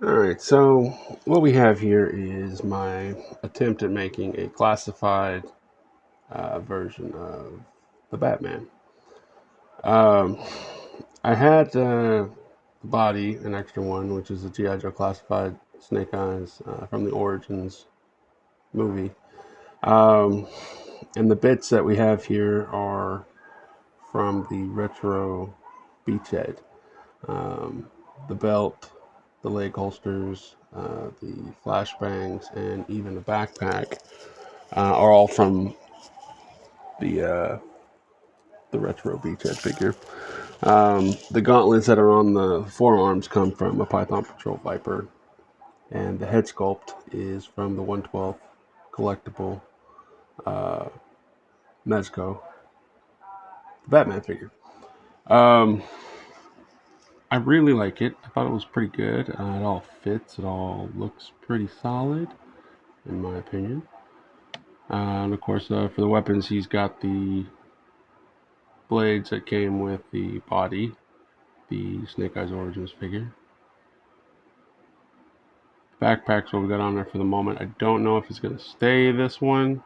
All right, so what we have here is my attempt at making a classified version of the Batman. Um, I had the body, an extra one, which is a G.I. Joe classified Snake Eyes from the Origins movie. Um, and the bits that we have here are from the retro beachhead. Um, the belt, the leg holsters, the flashbangs, and even the backpack are all from the uh, the retro beachhead figure. The gauntlets that are on the forearms come from a Python Patrol Viper, and the head sculpt is from the 112th collectible uh, Mezco Batman figure. Um, I really like it. I thought it was pretty good. It all fits. It all looks pretty solid, in my opinion. And of course, for the weapons, he's got the blades that came with the body, the Snake Eyes Origins figure. Backpack's what we got on there for the moment. I don't know if it's going to stay this one,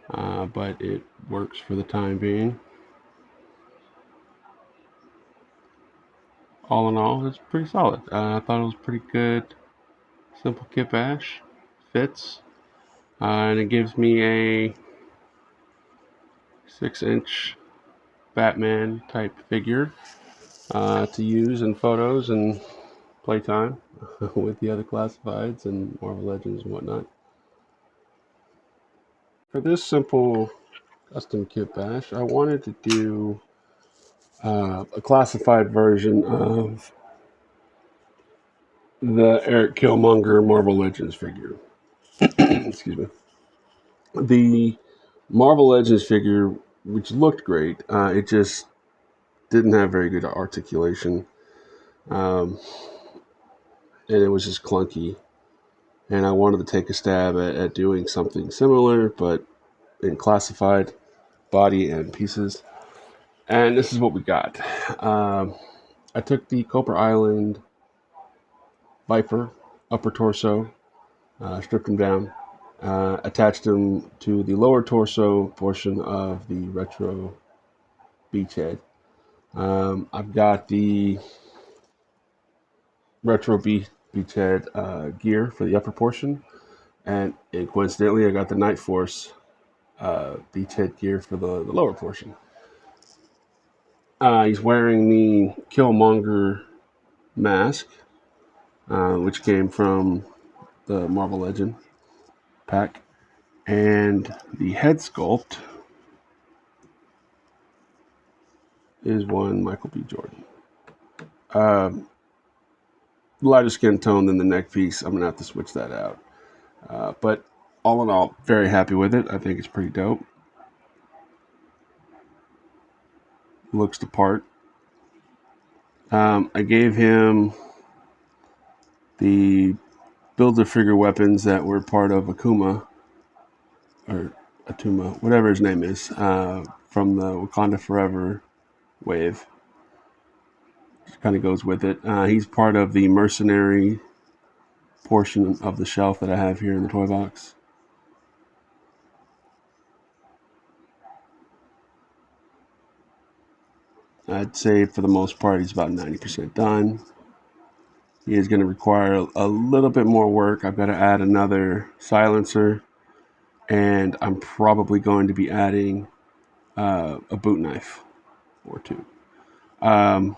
but it works for the time being. All in all, it's pretty solid. I thought it was pretty good. Simple kit bash. Fits. And it gives me a 6-inch Batman type figure to use in photos and playtime with the other classifieds and Marvel Legends and whatnot. For this simple custom kit bash, I wanted to do a classified version of the Eric Killmonger Marvel Legends figure. Excuse me. The Marvel Legends figure, which looked great, it just didn't have very good articulation, um, and it was just clunky. And I wanted to take a stab at doing something similar, but in classified body and pieces. And this is what we got. I took the Copper Island Viper upper torso, stripped him down, attached him to the lower torso portion of the retro beachhead. I've got the retro beachhead gear for the upper portion, and coincidentally, I got the Night Force beachhead gear for the lower portion. He's wearing the Killmonger mask, which came from the Marvel Legend pack, and the head sculpt is one Michael B. Jordan. Um, Lighter skin tone than the neck piece. I'm gonna have to switch that out. But all in all, very happy with it. I think it's pretty dope. Looks the part. I gave him the builder figure weapons that were part of Akuma or Atuma, whatever his name is, from the Wakanda Forever wave. Just kind of goes with it. He's part of the mercenary portion of the shelf that I have here in the toy box. I'd say for the most part, he's about 90% done. He is going to require a little bit more work. I've got to add another silencer, and I'm probably going to be adding a boot knife or two. Um,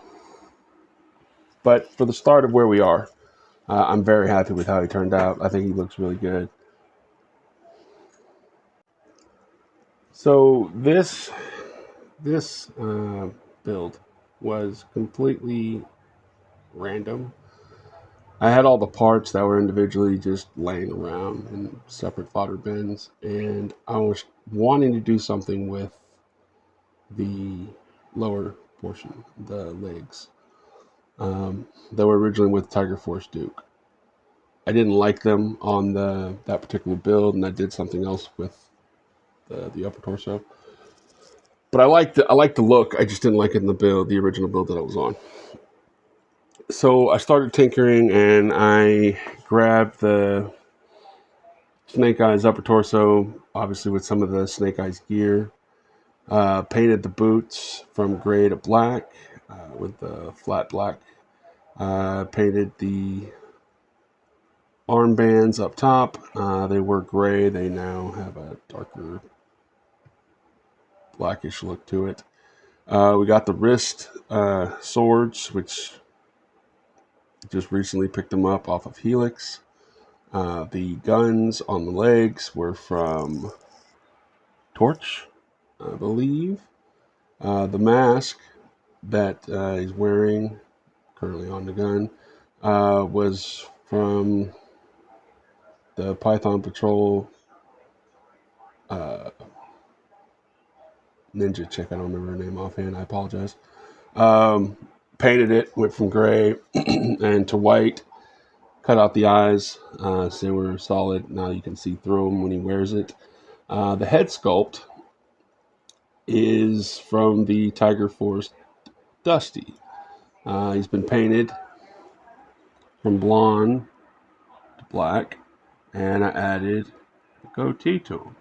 but for the start of where we are, I'm very happy with how he turned out. I think he looks really good. So this build was completely random. I had all the parts that were individually just laying around in separate fodder bins, and I was wanting to do something with the lower portion, the legs. They were originally with Tiger Force Duke. I didn't like them on that particular build, and I did something else with the upper torso. But I liked the look. I just didn't like it in the original build that I was on. So I started tinkering, and I grabbed the Snake Eyes upper torso, obviously with some of the Snake Eyes gear. Painted the boots from gray to black with the flat black. Painted the armbands up top. They were gray. They now have a darker blackish look to it. We got the wrist swords, which just recently picked them up off of Helix. The guns on the legs were from Torch, I believe. The mask that he's wearing currently on the gun was from the Python Patrol uh, ninja chick. I don't remember her name offhand. I apologize. Um, Painted it, went from gray and to white. Cut out the eyes, so they were solid. Now you can see through them when he wears it. The head sculpt is from the Tiger Force Dusty. He's been painted from blonde to black, and I added a goatee to him.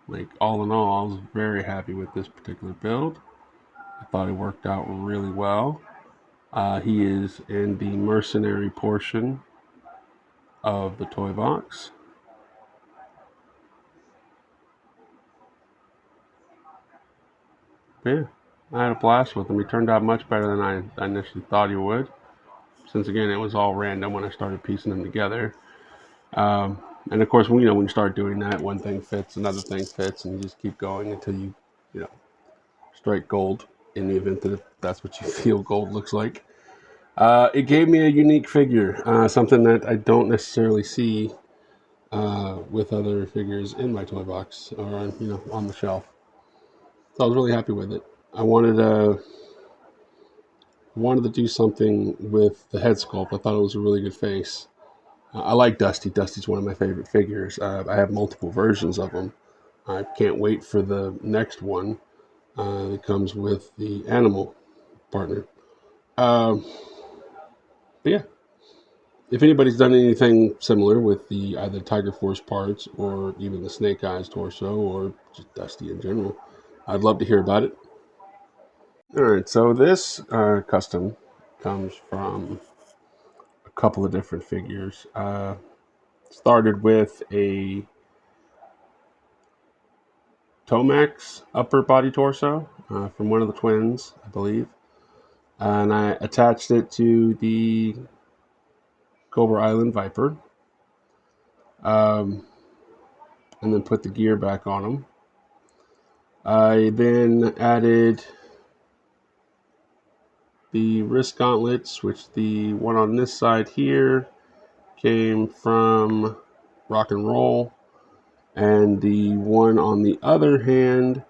Like, all in all, I was very happy with this particular build. I thought it worked out really well. He is in the mercenary portion of the toy box. But yeah, I had a blast with him. He turned out much better than I initially thought he would. Since again, it was all random when I started piecing them together. And of course, when you start doing that, one thing fits, another thing fits, and you just keep going until you know, strike gold. In the event that that's what you feel gold looks like. It gave me a unique figure, something that I don't necessarily see with other figures in my toy box or on the shelf. So I was really happy with it. I wanted to do something with the head sculpt. I thought it was a really good face. I like Dusty. Dusty's one of my favorite figures. I have multiple versions of him. I can't wait for the next one that comes with the animal partner. Um, but yeah, if anybody's done anything similar with the either Tiger Force parts or even the Snake Eyes torso or just Dusty in general, I'd love to hear about it. All right, so this custom comes from a couple of different figures. Started with a Tomax upper body torso from one of the twins, I believe. And I attached it to the Cobra Island Viper. Um, and then put the gear back on them. I then added the wrist gauntlets, which the one on this side here came from Rock and Roll, and the one on the other hand,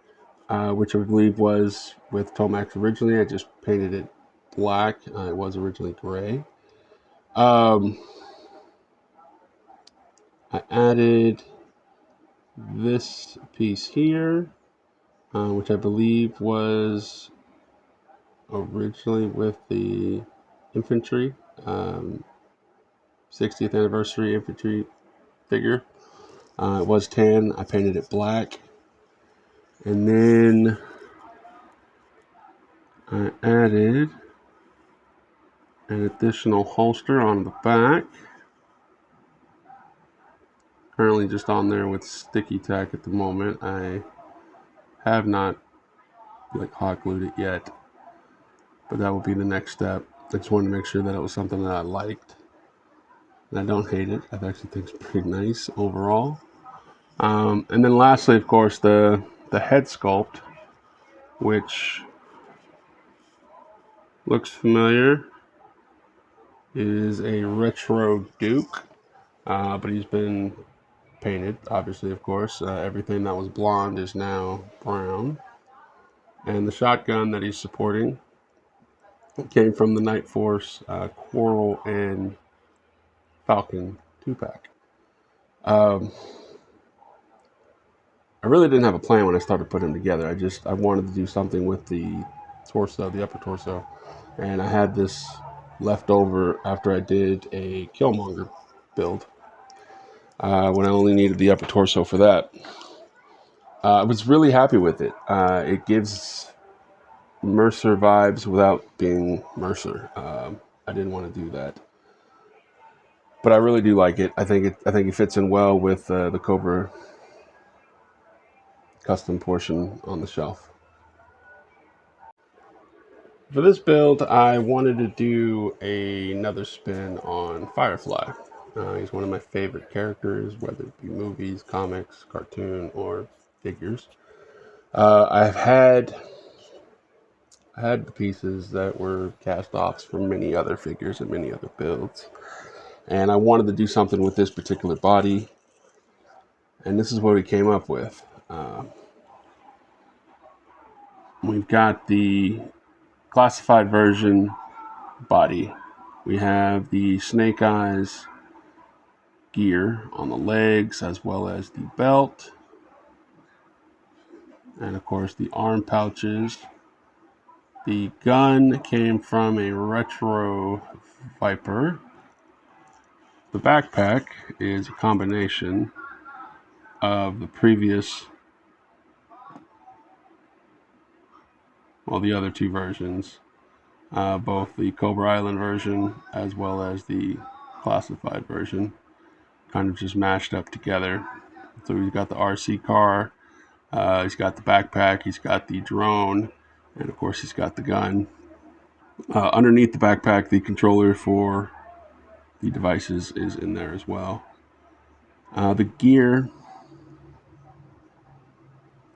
which I believe was with Tomax originally, I just painted it black. It was originally gray. I added this piece here, which I believe was originally with the infantry, 60th anniversary infantry figure. It was tan. I painted it black. And then I added an additional holster on the back. Currently just on there with sticky tack at the moment. I have not hot glued it yet, but that will be the next step. I just wanted to make sure that it was something that I liked. And I don't hate it. I actually think it's pretty nice overall. And then lastly, of course, the head sculpt, which looks familiar, is a retro Duke, but he's been painted, obviously, of course. Everything that was blonde is now brown. And the shotgun that he's supporting came from the Night Force Coral and Falcon 2-pack. I really didn't have a plan when I started putting them together. I wanted to do something with the torso, the upper torso. and I had this left over after I did a Killmonger build when I only needed the upper torso for that. I was really happy with it. It gives Mercer vibes without being Mercer. I didn't want to do that, but I really do like it. I think it fits in well with the Cobra custom portion on the shelf. For this build, I wanted to do another spin on Firefly. He's one of my favorite characters, whether it be movies, comics, cartoon, or figures. I've had the pieces that were cast-offs from many other figures and many other builds, and I wanted to do something with this particular body, and this is what we came up with. We've got the classified version body. We have the Snake Eyes gear on the legs, as well as the belt, and of course the arm pouches. The gun came from a retro Viper. The backpack is a combination of the previous, well, the other two versions, both the Cobra Island version as well as the classified version, kind of just mashed up together. So we've got the RC car, he's got the backpack, he's got the drone, and of course he's got the gun. Underneath the backpack, the controller for the devices is in there as well. The gear,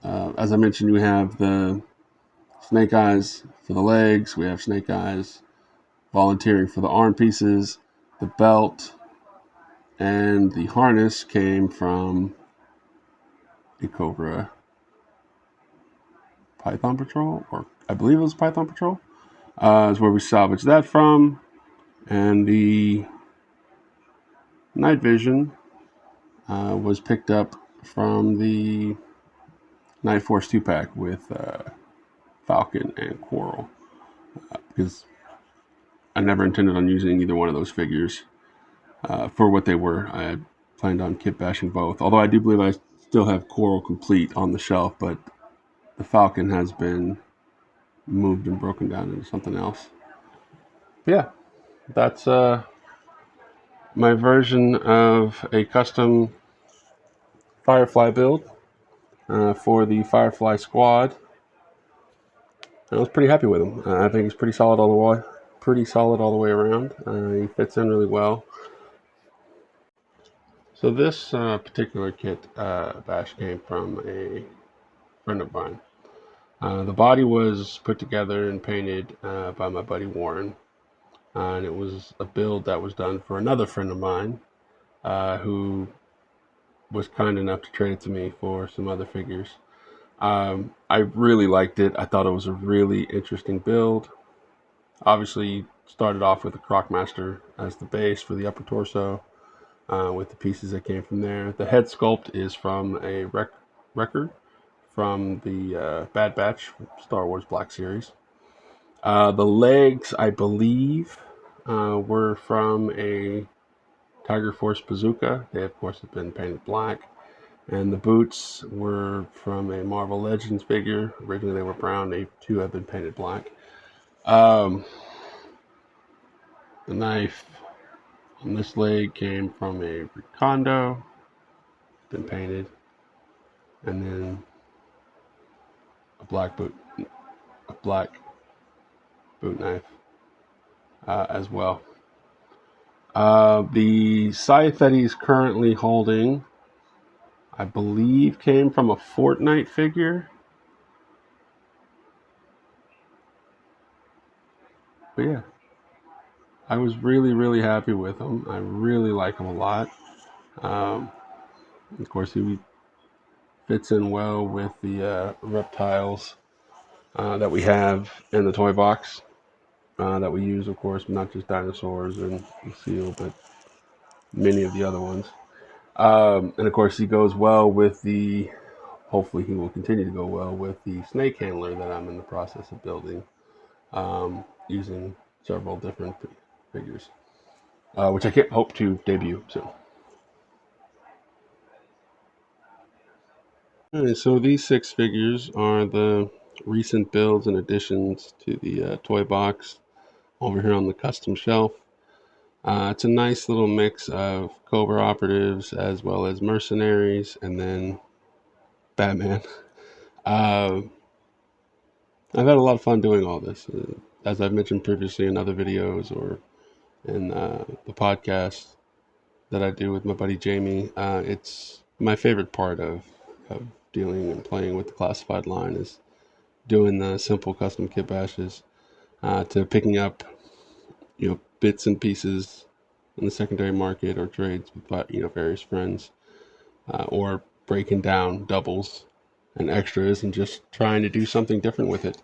as I mentioned, we have the Snake Eyes for the legs, we have Snake Eyes volunteering for the arm pieces, the belt, and the harness came from the Cobra Python Patrol, or I believe it was Python Patrol, is where we salvaged that from. And the night vision was picked up from the Night Force 2-pack with Falcon and Coral, because I never intended on using either one of those figures for what they were. I had planned on kit bashing both, although I do believe I still have Coral complete on the shelf, but the Falcon has been moved and broken down into something else. But yeah, that's my version of a custom Firefly build for the Firefly squad. I was pretty happy with him. I think he's pretty solid all the way. Pretty solid all the way around. He fits in really well. So this particular kit bash came from a friend of mine. The body was put together and painted by my buddy Warren, and it was a build that was done for another friend of mine who was kind enough to trade it to me for some other figures. I really liked it. I thought it was a really interesting build. Obviously, started off with the Crocmaster as the base for the upper torso, with the pieces that came from there. The head sculpt is from a record from the Bad Batch Star Wars Black Series. The legs, I believe, were from a Tiger Force bazooka. They, of course, have been painted black. And the boots were from a Marvel Legends figure. Originally, they were brown. They, too, have been painted black. The knife on this leg came from a Recondo. Been painted. And then a black boot knife as well. The scythe that he's currently holding, I believe, came from a Fortnite figure. But yeah, I was really, really happy with him. I really like him a lot. Of course, he fits in well with the reptiles that we have in the toy box that we use, of course, not just dinosaurs and seal, but many of the other ones. And of course, he goes well with the, hopefully he will continue to go well with the snake handler that I'm in the process of building. using several different figures, which I can't hope to debut soon. All right, so these 6 figures are the recent builds and additions to the toy box over here on the custom shelf. It's a nice little mix of Cobra operatives as well as mercenaries, and then Batman. Uh, I've had a lot of fun doing all this. As I've mentioned previously in other videos or in the podcast that I do with my buddy Jamie, it's my favorite part of dealing and playing with the classified line is doing the simple custom kit bashes to picking up, bits and pieces in the secondary market or trades with, various friends, or breaking down doubles and extras and just trying to do something different with it.